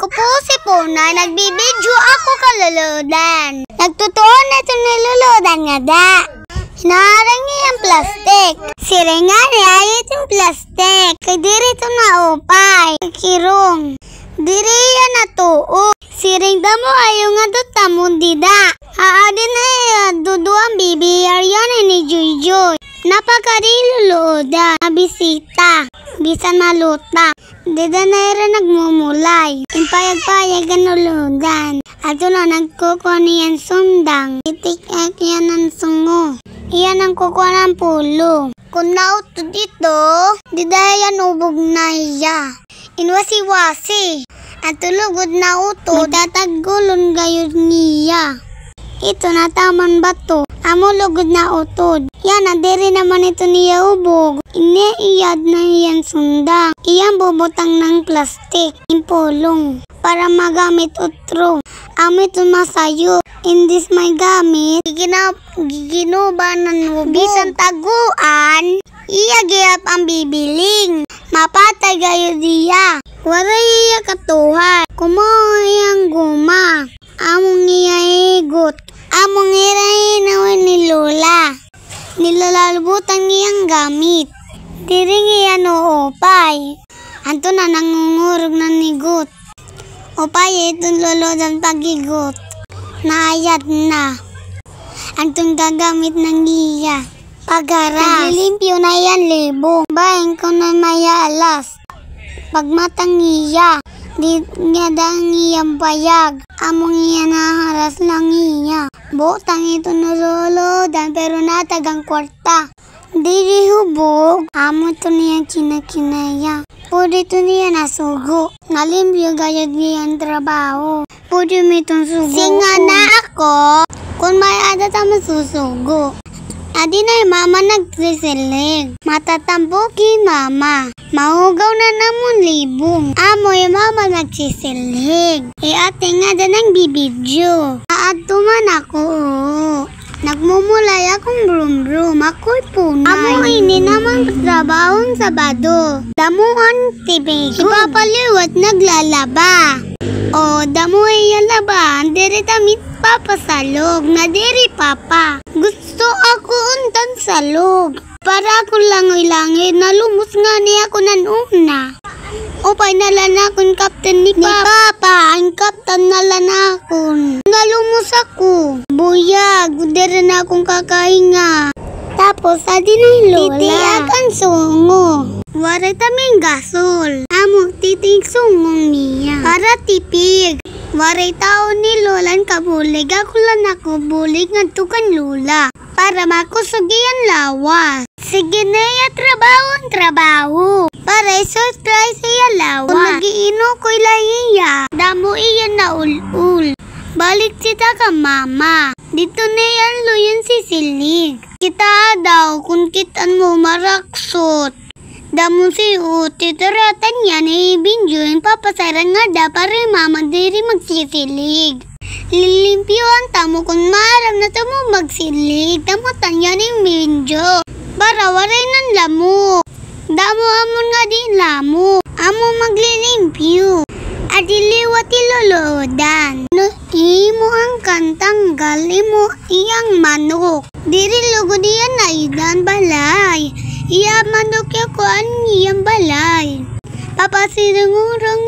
Ako po si Puna, nagbibidyo ako kaluludan. Nagtutuon na ito niluludan nga da. Hinaharang niya ang plastik. Siringan niya itong plastik. Kay dirito na upay. Kirong. Diri yan na tuo. Siring da mo ayaw nga doon mo dida. Aadin na dudu ang bibiyar yan ni Joy. Napakariluludan. Nabisita. Bisan maluta. Dida na rin nagmumulay. Impayag-payag ang uludan. Ato na nagkukuha niyan sundang. Itik-ek yan ang sungo. Iyan ang kukuha ng pulo. Kung nauto dito, dida yan ubog na iya. Inwasi-wasi. At tulugod na uto, magtatagulon gayod niya. Ito na taman bato. Amo lugod na utod. Yan, adiri naman ito niya ubog. Iniiyad na iyan sundang. Iyan bubutang ng plastik. Impulong. Para magamit utro. Amit masayo. Indis may gamit. Giginubanan mo. Bisan taguan. Iyagiyap ang bibiling. Mapatay gayo diya. Waray iya katuhan. Kumoyang guma. Among iya igot. Among irahin naman ni Lola. Nilalalabutan niyang gamit. Diring iyan o opay. Anto na nangungurog na nigot. Opay itong lolodan pagigot. Naayat na. Antong gagamit ng iya. Pagaras. Naglilimpyo na yan libong. Bahin ko na mayalas. Pagmatang iya. Di nga dang iyang payag. Among iya naharas lang iya. Butang ito nalolodan pero natagang kwarta. Di hubog. Amo ito niya kinakinaya. Pwede ito niya nasugo. Nalimpyo gayad niyang trabaho. Pwede mo itong sugo. Singa na ako. Kung may adat ang masusugo. Adi na yung mama nagsisilig. Matatampukin mama. Mahugaw na namon libong. Amo yung mama nagsisilig. Ate nga da nang bibidyo. Aatuman ako. Nagmumulay akong brum-brum. Ako'y punay. Amo ini naman trabahong Sabado. Damuan tibig. Ipapaliwat naglalaba. O damo iya laban. Diri tamit papasalog. Na diri papa. Gusto ako untan salog. Para ako langoy-langoy. Nalumos nga niya ako nanuna. Opay nalanakon kapten ni Papa. Ang kapten nalanakon. Nalumos ako. Buyag. Diri na akong kakahinga. Tapos adi na yung Lola. Titiyak ang sungo. Waray taming gasol. Among titig sungong niya. Para tipig. Waray tao ni Lola kabulig. Ako lang ako bulig nga tukan Lola. Para makusugian lawas. Sige na iya trabaho. Para surprise iya lawas. Kung nagiino ko'y lahiya. Damo iya na ul-ul. Balik sita ka mama. Dito na yan luyan sisilig. Kita daw kung kitan mo maraksot. Damo si uti taratan yan ibinjuin papasaran nga da para mama diri magsisilig. Lilimpyuan tamo kung maaram na tamo magsilig. Tamo tanya ni binjo. Para waray ng lamok. Damo amon nga din lamok. Amo maglilimpyo. Adiliwat ilolodan. No, imo ang kantanggal imo iyang manok. Diri lugo diyan na idan balay. Iya manok ya kuan iyang balay. Papasirungurong